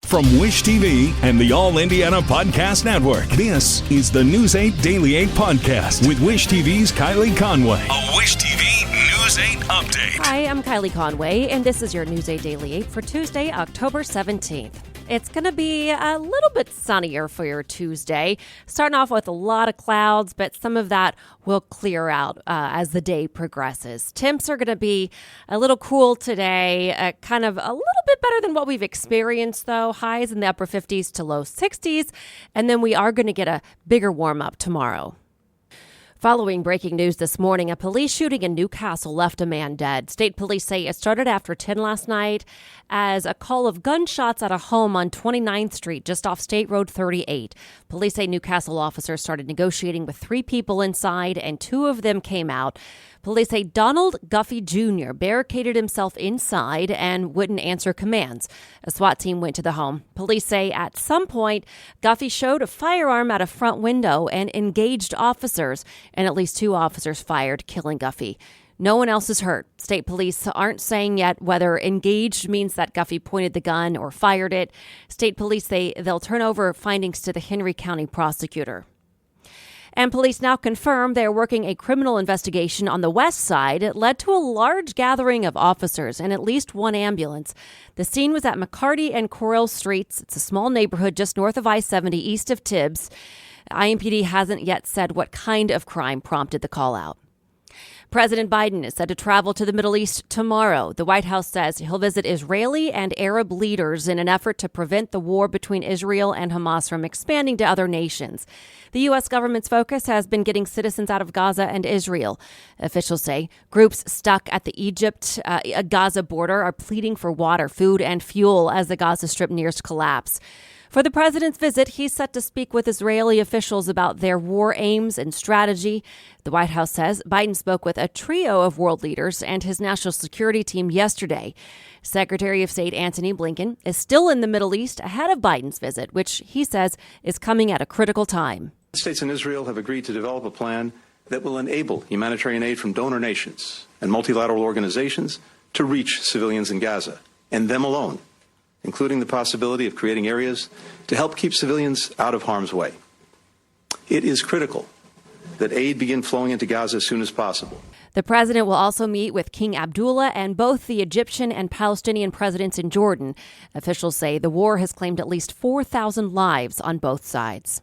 From Wish TV and the All Indiana Podcast Network, this is the News 8 Daily 8 Podcast with Wish TV's Kylie Conway. A Wish TV News 8 update. Hi, I'm Kylie Conway, and this is your News 8 Daily 8 for Tuesday, October 17th. It's going to be a little bit sunnier for your Tuesday, starting off with a lot of clouds, but some of that will clear out as the day progresses. Temps are going to be a little cool today, kind of a little bit better than what we've experienced, though. Highs in the upper 50s to low 60s, and then we are going to get a bigger warm-up tomorrow. Following breaking news this morning, a police shooting in Newcastle left a man dead. State police say it started after 10 last night as a call of gunshots at a home on 29th Street, just off State Road 38. Police say Newcastle officers started negotiating with 3 people inside, and 2 of them came out. Police say Donald Guffey Jr. barricaded himself inside and wouldn't answer commands. A SWAT team went to the home. Police say at some point, Guffey showed a firearm at a front window and engaged officers, and at least 2 officers fired, killing Guffey. No one else is hurt. State police aren't saying yet whether engaged means that Guffey pointed the gun or fired it. State police say they'll turn over findings to the Henry County prosecutor. And police now confirm they're working a criminal investigation on the west side. It led to a large gathering of officers and at least 1 ambulance. The scene was at McCarty and Corral Streets. It's a small neighborhood just north of I-70 east of Tibbs. IMPD hasn't yet said what kind of crime prompted the call out. President Biden is set to travel to the Middle East tomorrow. The White House says he'll visit Israeli and Arab leaders in an effort to prevent the war between Israel and Hamas from expanding to other nations. The U.S. government's focus has been getting citizens out of Gaza and Israel. Officials say groups stuck at the Egypt-Gaza border are pleading for water, food, and fuel as the Gaza Strip nears collapse. For the president's visit, he's set to speak with Israeli officials about their war aims and strategy. The White House says Biden spoke with a trio of world leaders and his national security team yesterday. Secretary of State Antony Blinken is still in the Middle East ahead of Biden's visit, which he says is coming at a critical time. The United States and Israel have agreed to develop a plan that will enable humanitarian aid from donor nations and multilateral organizations to reach civilians in Gaza, and them alone, including the possibility of creating areas to help keep civilians out of harm's way. It is critical that aid begin flowing into Gaza as soon as possible. The president will also meet with King Abdullah and both the Egyptian and Palestinian presidents in Jordan. Officials say the war has claimed at least 4,000 lives on both sides.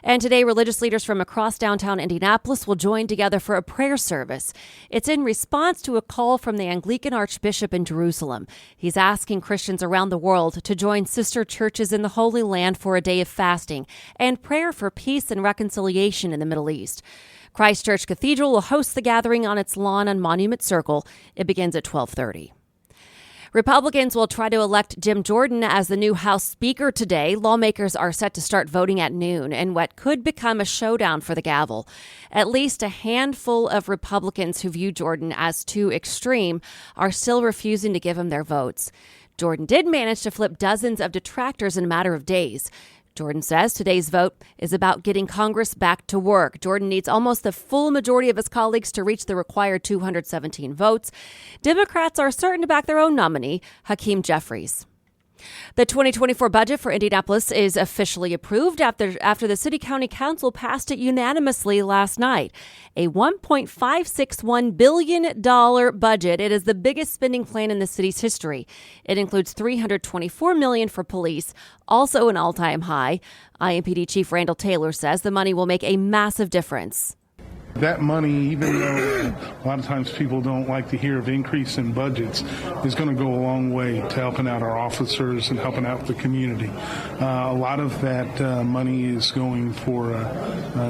And today, religious leaders from across downtown Indianapolis will join together for a prayer service. It's in response to a call from the Anglican Archbishop in Jerusalem. He's asking Christians around the world to join sister churches in the Holy Land for a day of fasting and prayer for peace and reconciliation in the Middle East. Christ Church Cathedral will host the gathering on its lawn on Monument Circle. It begins at 12:30. Republicans will try to elect Jim Jordan as the new House Speaker today. Lawmakers are set to start voting at noon in what could become a showdown for the gavel. At least a handful of Republicans who view Jordan as too extreme are still refusing to give him their votes. Jordan did manage to flip dozens of detractors in a matter of days. Jordan says today's vote is about getting Congress back to work. Jordan needs almost the full majority of his colleagues to reach the required 217 votes. Democrats are certain to back their own nominee, Hakeem Jeffries. The 2024 budget for Indianapolis is officially approved after the City County Council passed it unanimously last night. A $1.561 billion budget. It is the biggest spending plan in the city's history. It includes $324 million for police, also an all-time high. IMPD Chief Randall Taylor says the money will make a massive difference. That money, even though a lot of times people don't like to hear of increase in budgets, is going to go a long way to helping out our officers and helping out the community. A lot of that money is going for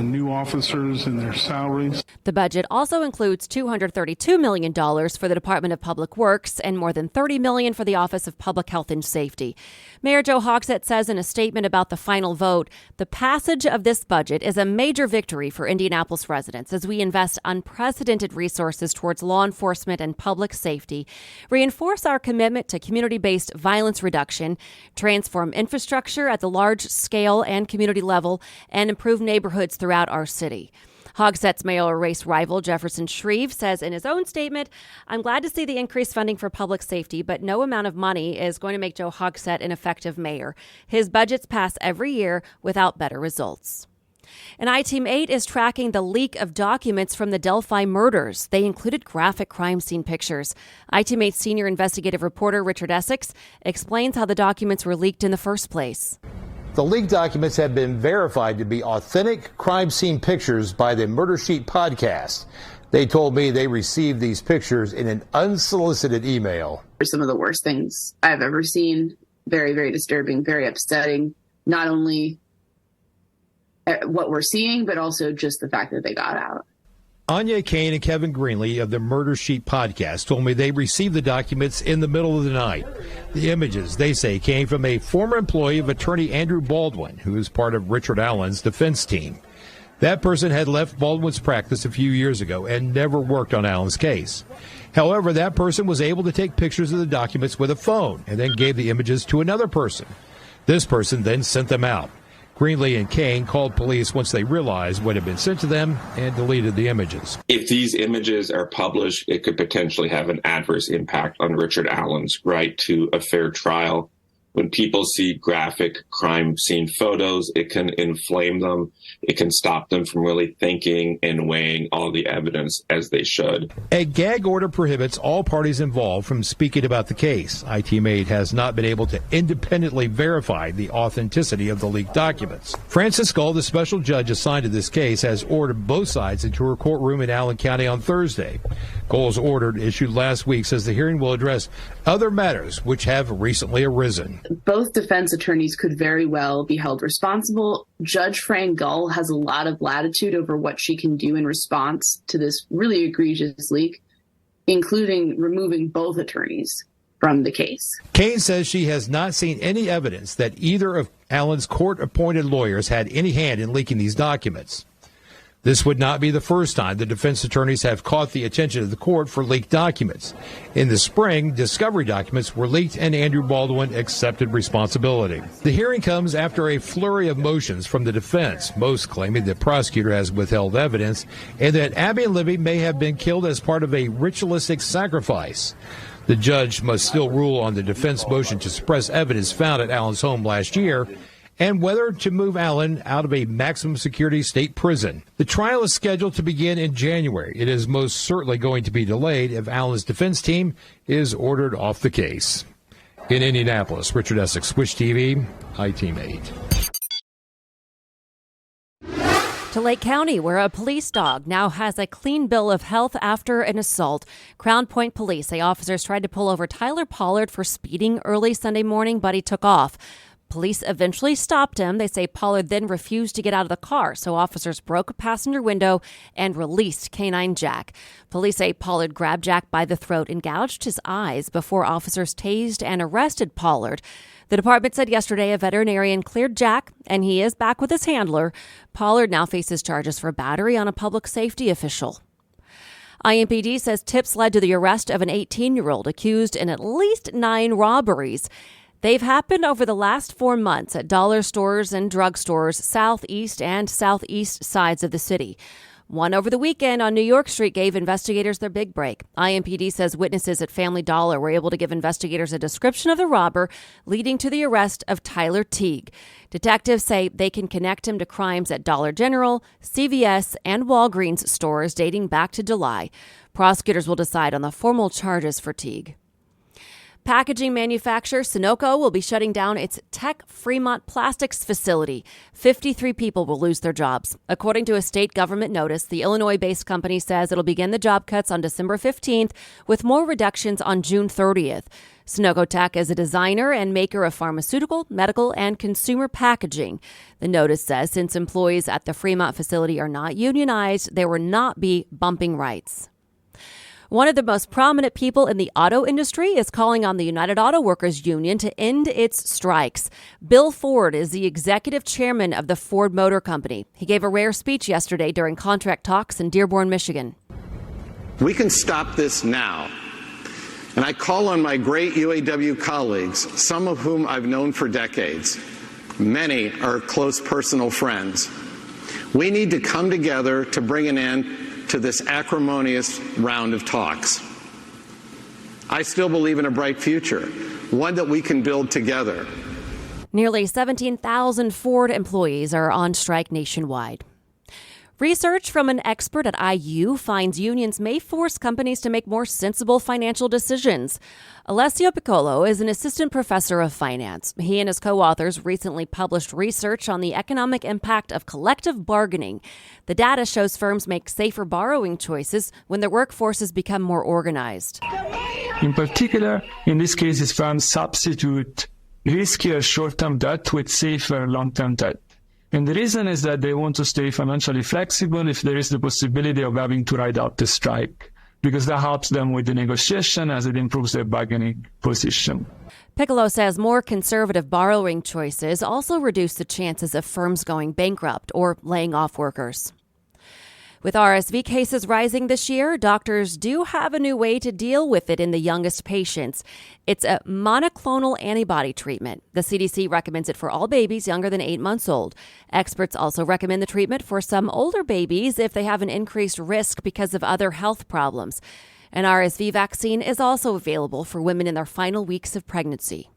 new officers and their salaries. The budget also includes $232 million for the Department of Public Works and more than $30 million for the Office of Public Health and Safety. Mayor Joe Hogsett says in a statement about the final vote, the passage of this budget is a major victory for Indianapolis residents as we invest unprecedented resources towards law enforcement and public safety, reinforce our commitment to community-based violence reduction, transform infrastructure at the large scale and community level, and improve neighborhoods throughout our city. Hogsett's mayoral race rival Jefferson Shreve says in his own statement, "I'm glad to see the increased funding for public safety, but no amount of money is going to make Joe Hogsett an effective mayor. His budgets pass every year without better results." And I-Team 8 is tracking the leak of documents from the Delphi murders. They included graphic crime scene pictures. I-Team 8 senior investigative reporter Richard Essex explains how the documents were leaked in the first place. The leaked documents have been verified to be authentic crime scene pictures by the Murder Sheet podcast. They told me they received these pictures in an unsolicited email. Some of the worst things I've ever seen. Very, very disturbing, very upsetting. Not only what we're seeing, but also just the fact that they got out. Anya Kane and Kevin Greenlee of the Murder Sheet podcast told me they received the documents in the middle of the night. The images, they say, came from a former employee of attorney Andrew Baldwin, who is part of Richard Allen's defense team. That person had left Baldwin's practice a few years ago and never worked on Allen's case. However, that person was able to take pictures of the documents with a phone and then gave the images to another person. This person then sent them out. Greenlee and Kane called police once they realized what had been sent to them and deleted the images. If these images are published, it could potentially have an adverse impact on Richard Allen's right to a fair trial. When people see graphic crime scene photos, it can inflame them. It can stop them from really thinking and weighing all the evidence as they should. A gag order prohibits all parties involved from speaking about the case. I-Team 8 has not been able to independently verify the authenticity of the leaked documents. Frances Gull, the special judge assigned to this case, has ordered both sides into her courtroom in Allen County on Thursday. Gull's order, issued last week, says the hearing will address other matters which have recently arisen. Both defense attorneys could very well be held responsible. Judge Fran Gull has a lot of latitude over what she can do in response to this really egregious leak, including removing both attorneys from the case. Kane says she has not seen any evidence that either of Allen's court-appointed lawyers had any hand in leaking these documents. This would not be the first time the defense attorneys have caught the attention of the court for leaked documents. In the spring, discovery documents were leaked and Andrew Baldwin accepted responsibility. The hearing comes after a flurry of motions from the defense, most claiming the prosecutor has withheld evidence and that Abby and Libby may have been killed as part of a ritualistic sacrifice. The judge must still rule on the defense motion to suppress evidence found at Allen's home last year and whether to move Allen out of a maximum security state prison. The trial is scheduled to begin in January. It is most certainly going to be delayed if Allen's defense team is ordered off the case. In Indianapolis, Richard Essex, Wish TV, I-Team 8. To Lake County, where a police dog now has a clean bill of health after an assault. Crown Point police say officers tried to pull over Tyler Pollard for speeding early Sunday morning, but he took off. Police eventually stopped him. They say Pollard then refused to get out of the car, so officers broke a passenger window and released Canine Jack. Police say Pollard grabbed Jack by the throat and gouged his eyes before officers tased and arrested Pollard. The department said yesterday a veterinarian cleared Jack, and he is back with his handler. Pollard now faces charges for battery on a public safety official. IMPD says tips led to the arrest of an 18-year-old accused in at least 9 robberies. They've happened over the last 4 months at dollar stores and drugstores southeast and southeast sides of the city. One over the weekend on New York Street gave investigators their big break. IMPD says witnesses at Family Dollar were able to give investigators a description of the robber, leading to the arrest of Tyler Teague. Detectives say they can connect him to crimes at Dollar General, CVS, and Walgreens stores dating back to July. Prosecutors will decide on the formal charges for Teague. Packaging manufacturer Sunoco will be shutting down its Tech Fremont Plastics facility. 53 people will lose their jobs. According to a state government notice, the Illinois-based company says it'll begin the job cuts on December 15th, with more reductions on June 30th. Sunoco Tech is a designer and maker of pharmaceutical, medical, and consumer packaging. The notice says since employees at the Fremont facility are not unionized, there will not be bumping rights. One of the most prominent people in the auto industry is calling on the United Auto Workers Union to end its strikes. Bill Ford is the executive chairman of the Ford Motor Company. He gave a rare speech yesterday during contract talks in Dearborn, Michigan. We can stop this now. And I call on my great UAW colleagues, some of whom I've known for decades. Many are close personal friends. We need to come together to bring an end to this acrimonious round of talks. I still believe in a bright future, one that we can build together. Nearly 17,000 Ford employees are on strike nationwide. Research from an expert at IU finds unions may force companies to make more sensible financial decisions. Alessio Piccolo is an assistant professor of finance. He and his co-authors recently published research on the economic impact of collective bargaining. The data shows firms make safer borrowing choices when their workforces become more organized. In particular, in this case, firms substitute riskier short-term debt with safer long-term debt. And the reason is that they want to stay financially flexible if there is the possibility of having to ride out the strike, because that helps them with the negotiation as it improves their bargaining position. Piccolo says more conservative borrowing choices also reduce the chances of firms going bankrupt or laying off workers. With RSV cases rising this year, doctors do have a new way to deal with it in the youngest patients. It's a monoclonal antibody treatment. The CDC recommends it for all babies younger than 8 months old. Experts also recommend the treatment for some older babies if they have an increased risk because of other health problems. An RSV vaccine is also available for women in their final weeks of pregnancy.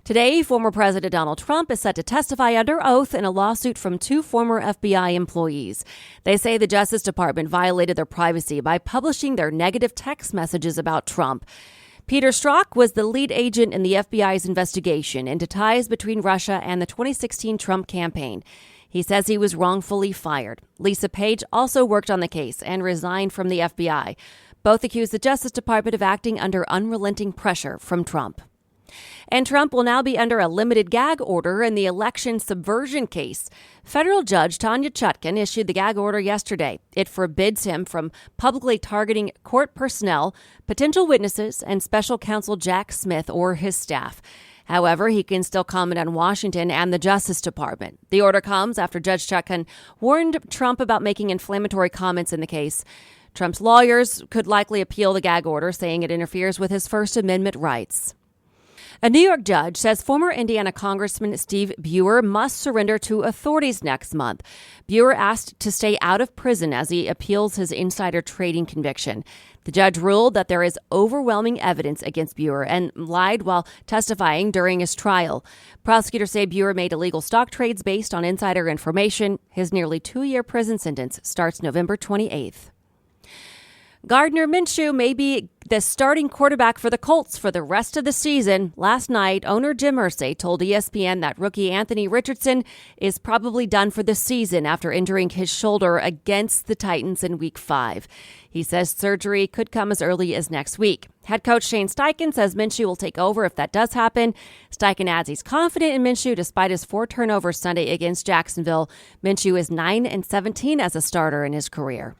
Today, former President Donald Trump is set to testify under oath in a lawsuit from 2 former FBI employees. They say the Justice Department violated their privacy by publishing their negative text messages about Trump. Peter Strzok was the lead agent in the FBI's investigation into ties between Russia and the 2016 Trump campaign. He says he was wrongfully fired. Lisa Page also worked on the case and resigned from the FBI. Both accuse the Justice Department of acting under unrelenting pressure from Trump. And Trump will now be under a limited gag order in the election subversion case. Federal Judge Tanya Chutkan issued the gag order yesterday. It forbids him from publicly targeting court personnel, potential witnesses, and special counsel Jack Smith or his staff. However, he can still comment on Washington and the Justice Department. The order comes after Judge Chutkan warned Trump about making inflammatory comments in the case. Trump's lawyers could likely appeal the gag order, saying it interferes with his First Amendment rights. A New York judge says former Indiana Congressman Steve Buer must surrender to authorities next month. Buer asked to stay out of prison as he appeals his insider trading conviction. The judge ruled that there is overwhelming evidence against Buer and lied while testifying during his trial. Prosecutors say Buer made illegal stock trades based on insider information. His nearly 2-year prison sentence starts November 28th. Gardner Minshew may be the starting quarterback for the Colts for the rest of the season. Last night, owner Jim Irsay told ESPN that rookie Anthony Richardson is probably done for the season after injuring his shoulder against the Titans in Week 5. He says surgery could come as early as next week. Head coach Shane Steichen says Minshew will take over if that does happen. Steichen adds he's confident in Minshew despite his 4 turnovers Sunday against Jacksonville. Minshew is 9-17 as a starter in his career.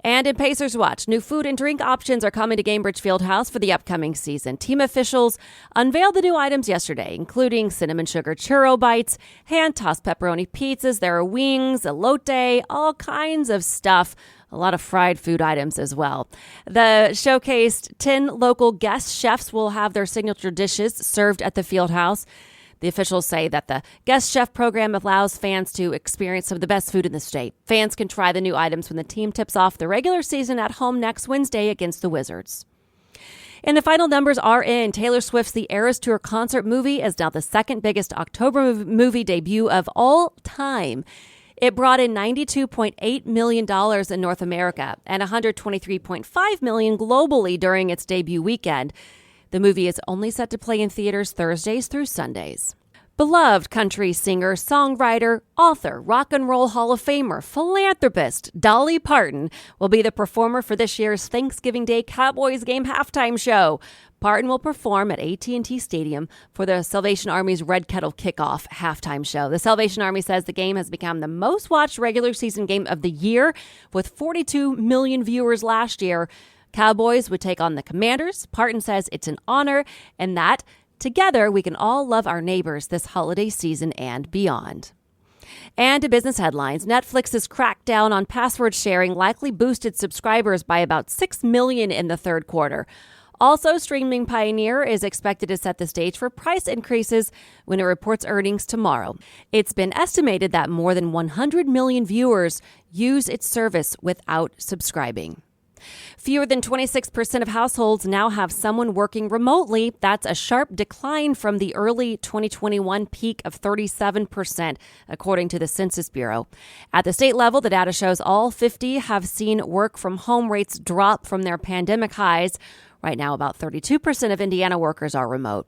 And in Pacers Watch, new food and drink options are coming to Gainbridge Fieldhouse for the upcoming season. Team officials unveiled the new items yesterday, including cinnamon sugar churro bites, hand-tossed pepperoni pizzas, there are wings, elote, all kinds of stuff. A lot of fried food items as well. The showcased 10 local guest chefs will have their signature dishes served at the Fieldhouse. The officials say that the guest chef program allows fans to experience some of the best food in the state. Fans can try the new items when the team tips off the regular season at home next Wednesday against the Wizards. And the final numbers are in. Taylor Swift's The Eras Tour concert movie is now the second biggest October movie debut of all time. It brought in $92.8 million in North America and $123.5 million globally during its debut weekend. The movie is only set to play in theaters Thursdays through Sundays. Beloved country singer, songwriter, author, rock and roll Hall of Famer, philanthropist Dolly Parton will be the performer for this year's Thanksgiving Day Cowboys game halftime show. Parton will perform at AT&T Stadium for the Salvation Army's Red Kettle Kickoff halftime show. The Salvation Army says the game has become the most watched regular season game of the year, with 42 million viewers last year. Cowboys would take on the Commanders. Parton says it's an honor and that together we can all love our neighbors this holiday season and beyond. And to business headlines, Netflix's crackdown on password sharing likely boosted subscribers by about 6 million in the third quarter. Also, streaming Pioneer is expected to set the stage for price increases when it reports earnings tomorrow. It's been estimated that more than 100 million viewers use its service without subscribing. Fewer than 26% of households now have someone working remotely. That's a sharp decline from the early 2021 peak of 37%, according to the Census Bureau. At the state level, the data shows all 50 have seen work from home rates drop from their pandemic highs. Right now, about 32% of Indiana workers are remote.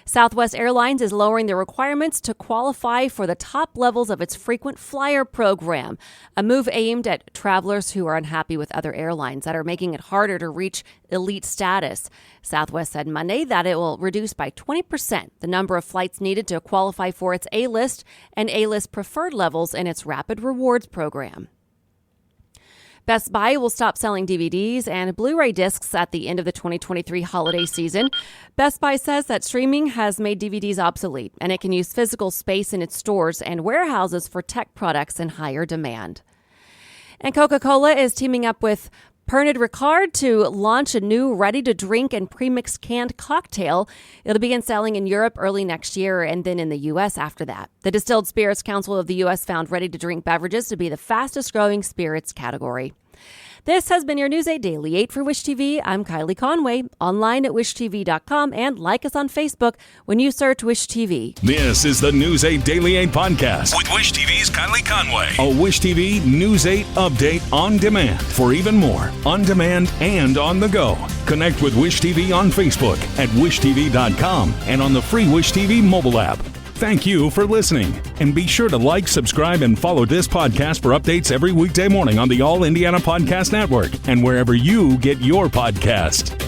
Southwest Airlines is lowering the requirements to qualify for the top levels of its frequent flyer program, a move aimed at travelers who are unhappy with other airlines that are making it harder to reach elite status. Southwest said Monday that it will reduce by 20% the number of flights needed to qualify for its A-list and A-list preferred levels in its Rapid Rewards program. Best Buy will stop selling DVDs and Blu-ray discs at the end of the 2023 holiday season. Best Buy says that streaming has made DVDs obsolete, and it can use physical space in its stores and warehouses for tech products in higher demand. And Coca-Cola is teaming up with Pernod Ricard to launch a new ready-to-drink and premixed canned cocktail. It'll begin selling in Europe early next year and then in the U.S. after that. The Distilled Spirits Council of the U.S. found ready-to-drink beverages to be the fastest-growing spirits category. This has been your News 8 Daily 8 for Wish TV. I'm Kylie Conway, online at wishtv.com, and like us on Facebook when you search Wish TV. This is the News 8 Daily 8 podcast with Wish TV's Kylie Conway. A Wish TV News 8 update on demand. For even more, on demand and on the go. Connect with Wish TV on Facebook at wishtv.com and on the free Wish TV mobile app. Thank you for listening, and be sure to like, subscribe, and follow this podcast for updates every weekday morning on the All Indiana Podcast Network and wherever you get your podcast.